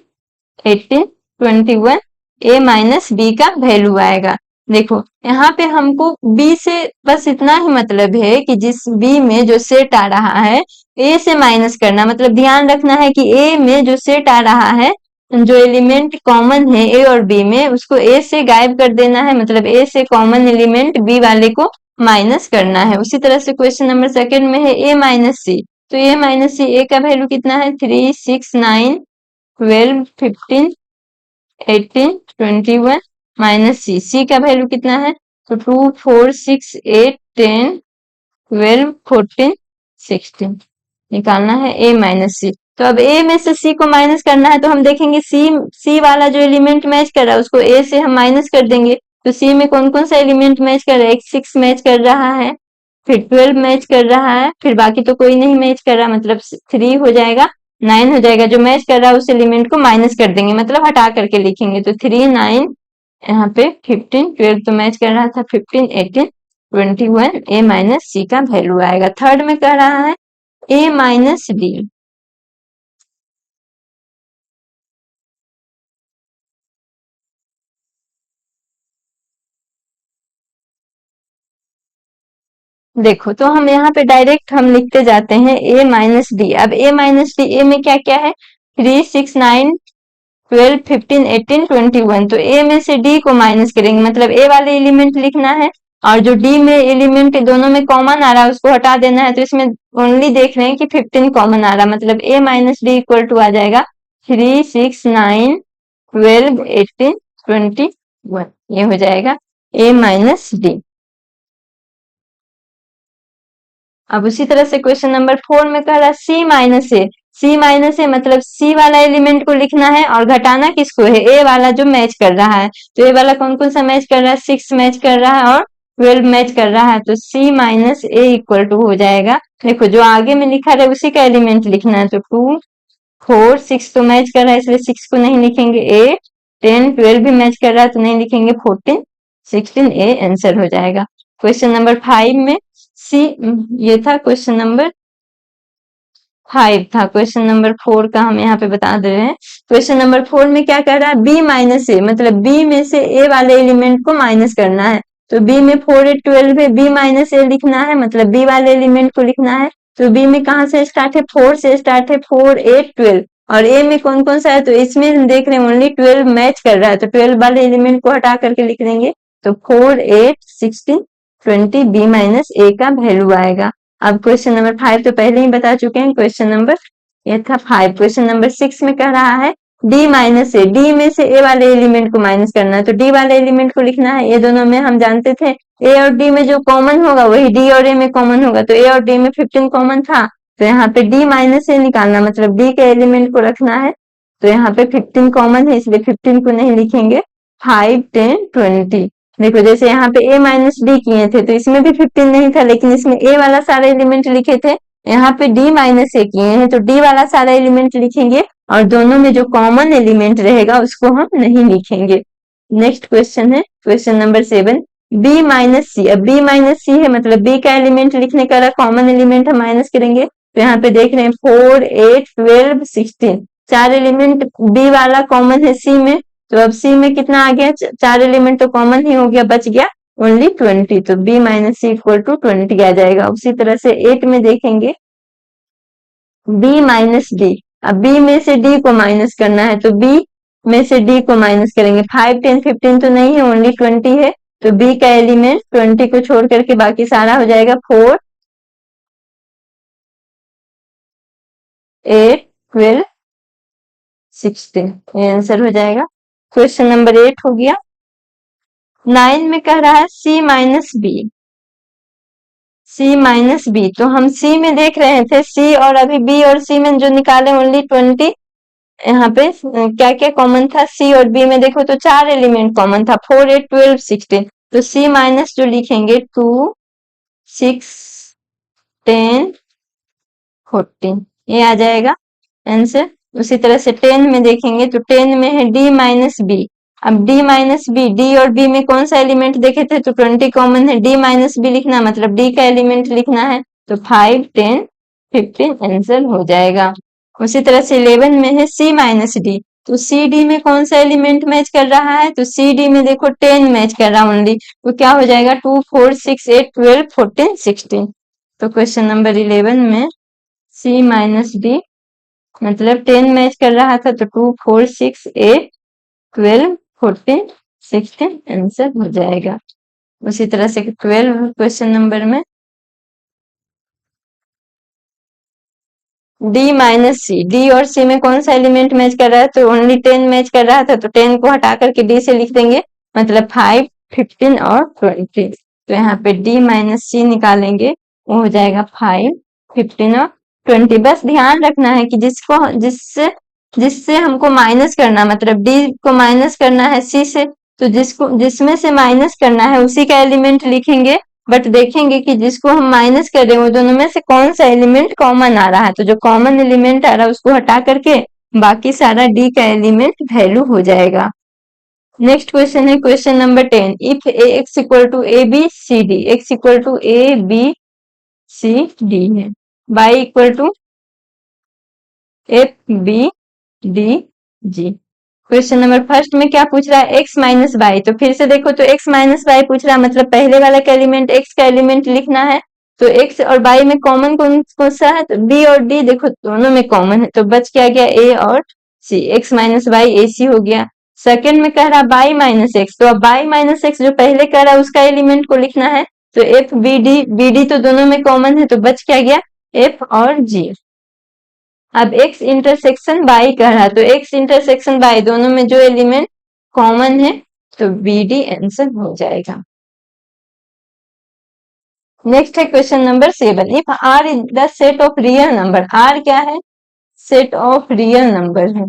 18, 21, a माइनस बी का वैल्यू आएगा। देखो यहाँ पे हमको b से बस इतना ही मतलब है कि जिस b में जो सेट आ रहा है a से माइनस करना, मतलब ध्यान रखना है कि a में जो सेट आ रहा है, जो एलिमेंट कॉमन है a और b में, उसको a से गायब कर देना है, मतलब a से कॉमन एलिमेंट b वाले को माइनस करना है। उसी तरह से क्वेश्चन नंबर 2 में है a माइनस सी, तो a माइनस सी, a का वैल्यू कितना है, 3, 6, 9, 12, 15, 18, 21, माइनस सी, सी का वैल्यू कितना है, तो 2, 4, 6, 8, 10, 12, 14, 16। निकालना है a माइनस सी। तो अब a में से c को माइनस करना है, तो हम देखेंगे c वाला जो एलिमेंट मैच कर रहा है उसको a से हम माइनस कर देंगे। तो c में कौन कौन सा एलिमेंट मैच कर रहा है, 6 मैच कर रहा है, फिर 12 मैच कर रहा है, फिर बाकी तो कोई नहीं मैच कर रहा, मतलब 3 हो जाएगा, 9 हो जाएगा। जो मैच कर रहा है उस एलिमेंट को माइनस कर देंगे, मतलब हटा करके लिखेंगे। तो 3, 9, यहाँ पे 15, 12 तो मैच कर रहा था, 15, 18, 21, a माइनस सी का वैल्यू आएगा। थर्ड में कह रहा है a माइनस डी। देखो तो हम यहाँ पे डायरेक्ट हम लिखते जाते हैं a माइनस डी। अब a माइनस डी, a में क्या क्या है, 3, 6, 9, 12, 15, 18, 21। तो a में से d को माइनस करेंगे, मतलब a वाले एलिमेंट लिखना है, और जो d में एलिमेंट दोनों में कॉमन आ रहा है उसको हटा देना है। तो इसमें ओनली देख रहे हैं कि 15 कॉमन आ रहा है, मतलब a minus D equal to आ जाएगा 3, 6, 9, 12, 18, 21। ये हो जाएगा a माइनस डी। अब उसी तरह से क्वेश्चन नंबर 4 में कह रहा है सी माइनस ए। सी माइनस ए मतलब सी वाला एलिमेंट को लिखना है और घटाना किसको है, ए वाला जो मैच कर रहा है। तो ए वाला कौन कौन सा मैच कर रहा है, 6 मैच कर रहा है और 12 मैच कर रहा है। तो सी माइनस ए इक्वल टू हो जाएगा, देखो जो आगे में लिखा है उसी का एलिमेंट लिखना है। तो 2, 4, 6 तो मैच कर रहा है इसलिए 6 को नहीं लिखेंगे, 8, 10, 12 भी मैच कर रहा है तो नहीं लिखेंगे, 14, 16, ए आंसर हो जाएगा। क्वेश्चन नंबर 5 में सी, ये था क्वेश्चन नंबर 5 था। क्वेश्चन नंबर 4 का हम यहाँ पे बता दे रहे हैं। क्वेश्चन नंबर 4 में क्या कह रहा है, बी माइनस ए, मतलब बी में से ए वाले एलिमेंट को माइनस करना है। तो बी में 4, 8, 12 है, बी माइनस ए लिखना है, मतलब बी वाले एलिमेंट को लिखना है। तो बी में कहाँ से स्टार्ट है, 4 से स्टार्ट है, 4, 8, 12। और ए में कौन कौन सा है, तो इसमें हम देख रहे हैं ओनली 12 मैच कर रहा है, तो 12 वाले एलिमेंट को हटा करके लिख देंगे। तो 4, 8, 16, 20, बी माइनस ए का वैल्यू आएगा। अब क्वेश्चन नंबर 5 तो पहले ही बता चुके हैं, क्वेश्चन नंबर ये था 5। क्वेश्चन नंबर 6 में कह रहा है डी माइनस ए, डी में से ए वाले एलिमेंट को माइनस करना है। तो डी वाले एलिमेंट को लिखना है, ये दोनों में हम जानते थे ए और डी में जो कॉमन होगा वही डी और ए में कॉमन होगा। तो ए और डी में 15 कॉमन था, तो यहाँ पे डी माइनस ए निकालना, मतलब डी के एलिमेंट को रखना है। तो यहाँ पे 15 कॉमन है इसलिए 15 को नहीं लिखेंगे, 5, 10, 20। देखो जैसे यहाँ पे a माइनस डी किए थे तो इसमें भी 15 नहीं था, लेकिन इसमें a वाला सारा एलिमेंट लिखे थे। यहाँ पे d माइनस ए किए हैं तो d वाला सारा एलिमेंट लिखेंगे और दोनों में जो कॉमन एलिमेंट रहेगा उसको हम नहीं लिखेंगे। नेक्स्ट क्वेश्चन है क्वेश्चन नंबर 7, b माइनस सी। अब b माइनस सी है मतलब b का एलिमेंट लिखने का कॉमन एलिमेंट हम माइनस करेंगे। तो यहाँ पे देख रहे हैं 4, 8, 12, 16 चार एलिमेंट b वाला कॉमन है c में। तो अब सी में कितना आ गया, चार एलिमेंट तो कॉमन ही हो गया, बच गया ओनली 20। तो b minus C equal to 20 आ जाएगा। उसी तरह से 8 में देखेंगे b माइनस डी। अब b में से d को माइनस करना है तो b में से d को माइनस करेंगे। 5, 10, 15 तो नहीं है, ओनली 20 है। तो b का एलिमेंट 20 को छोड़ करके बाकी सारा हो जाएगा 4, 8, 12, 16। ये आंसर हो जाएगा। क्वेश्चन नंबर 8 हो गया। 9 में कह रहा है c minus B. c minus B तो हम c में देख रहे थे c और अभी b और c में जो निकाले ओनली 20। यहाँ पे क्या क्या कॉमन था, c और b में देखो तो चार एलिमेंट कॉमन था 4, 8, 12, 16। तो c माइनस जो लिखेंगे 2, 6, 10, 14 ये आ जाएगा आंसर। उसी तरह से 10 में देखेंगे तो 10 में है d माइनस बी। अब d माइनस बी, d और b में कौन सा एलिमेंट देखे थे तो 20 कॉमन है, d माइनस बी लिखना मतलब d का एलिमेंट लिखना है। तो 5, 10, 15 आंसर हो जाएगा। उसी तरह से 11 में है c माइनस डी। तो सी डी में कौन सा एलिमेंट मैच कर रहा है तो सी डी में देखो 10 मैच कर रहा है ओनली। तो क्या हो जाएगा 2, 4, 6, 8, 12, 14, 16। तो क्वेश्चन नंबर 11 में c माइनस डी मतलब 10 मैच कर रहा था तो 2, 4, 6, 8, 12, 14, 16 आंसर हो जाएगा। उसी तरह से 12 क्वेश्चन नंबर में d माइनस सी, डी और सी में कौन सा एलिमेंट मैच कर रहा है तो ओनली 10 मैच कर रहा था तो 10 को हटा करके d से लिख देंगे मतलब 5, 15 और 20। तो यहाँ पे d माइनस सी निकालेंगे वो हो जाएगा 5, 15 और 20। बस ध्यान रखना है कि जिससे जिससे हमको माइनस करना मतलब d को माइनस करना है c से, तो जिसमें से माइनस करना है उसी का एलिमेंट लिखेंगे। बट देखेंगे कि जिसको हम माइनस कर रहे हैं वो दोनों में से कौन सा एलिमेंट कॉमन आ रहा है। तो जो कॉमन एलिमेंट आ रहा है उसको हटा करके बाकी सारा डी का एलिमेंट वैल्यू हो जाएगा। नेक्स्ट क्वेश्चन है question number 10, if A x equal to A B C D, x equal to A B C D है, y equal to F B D G. Question number first में क्या पूछ रहा है x minus Y. तो फिर से देखो तो एक्स माइनस वाई पूछ रहा है मतलब पहले वाला का एलिमेंट एक्स का एलिमेंट लिखना है। तो एक्स और वाई में कॉमन कौन कौन सा है तो बी और डी देखो दोनों में कॉमन है तो बच क्या गया ए और सी, एक्स माइनस वाई ए सी हो गया। सेकंड में कह रहा वाई माइनस एक्स, तो अब वाई माइनस एक्स जो पहले कह रहा है उसका एलिमेंट को लिखना है। तो एफ बी डी तो दोनों में कॉमन है तो बच क्या गया एफ और जी। अब x इंटरसेक्शन y कह रहा है तो x इंटरसेक्शन y दोनों में जो एलिमेंट कॉमन है तो बी डी आंसर हो जाएगा। नेक्स्ट है question number 7, if r is the set of real number. r क्या है, सेट ऑफ रियल नंबर है।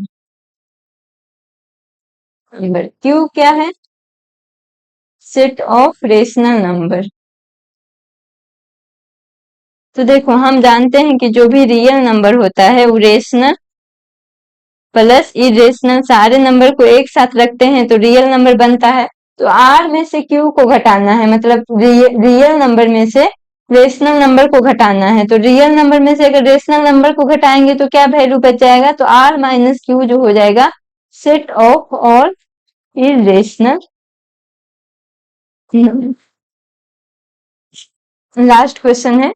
नंबर q क्या है, सेट ऑफ रेशनल नंबर। तो देखो हम जानते हैं कि जो भी रियल नंबर होता है वो रेशनल प्लस इरेशनल सारे नंबर को एक साथ रखते हैं तो रियल नंबर बनता है। तो r में से q को घटाना है मतलब रियल नंबर में से रेशनल नंबर को घटाना है। तो रियल नंबर में से अगर रेशनल नंबर को घटाएंगे तो क्या वैल्यू बच जाएगा तो r माइनस क्यू जो हो जाएगा set of all irrational. Last question है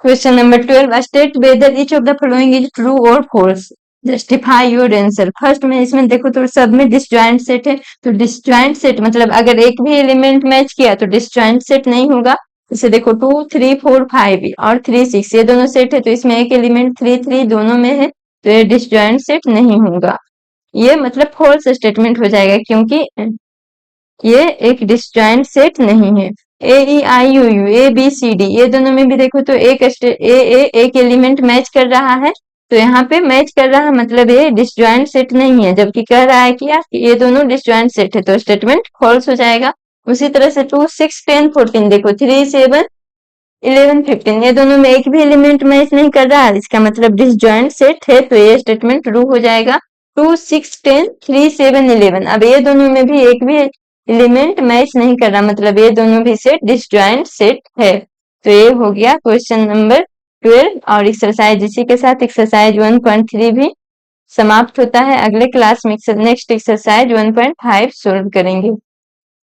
question number 12, state whether each of the following is true और false, justify your answer. First में इसमें देखो तो सब में डिसजॉइंट सेट है तो डिसजॉइंट सेट मतलब अगर एक भी एलिमेंट मैच किया तो डिसजॉइंट सेट नहीं होगा। इसे देखो 2, 3, 4, 5 और 3, 6 ये दोनों सेट है तो इसमें एक एलिमेंट 3, 3 दोनों में है तो ये डिसजॉइंट सेट नहीं होगा। ये मतलब फॉल्स स्टेटमेंट हो जाएगा क्योंकि ये एक डिसजॉइंट सेट नहीं है। A E I U U A B C D ये दोनों में भी देखो तो एक एलिमेंट मैच कर रहा है तो यहाँ पे मैच कर रहा है, मतलब ये डिसजॉइंट सेट नहीं है, जबकि कह रहा है कि यार ये दोनों डिसजॉइंट सेट है, तो स्टेटमेंट फॉल्स हो जाएगा। उसी तरह से 2, 6, 10, 14 देखो 3, 7, 11, 15 ये दोनों में एक भी एलिमेंट मैच नहीं कर रहा है, इसका मतलब डिसजॉइंट सेट है, तो ये स्टेटमेंट ट्रू हो जाएगा। 2, 6, 10, 3, 7, 11 अब ये दोनों में भी एक भी एलिमेंट मैच नहीं कर रहा, मतलब ये दोनों भी सेट डिसजॉइंट सेट है। तो ये हो गया क्वेश्चन नंबर 12 और एक्सरसाइज इसी के साथ एक्सरसाइज 1.3 भी समाप्त होता है। अगले क्लास में नेक्स्ट एक्सरसाइज 1.5 सोल्व करेंगे।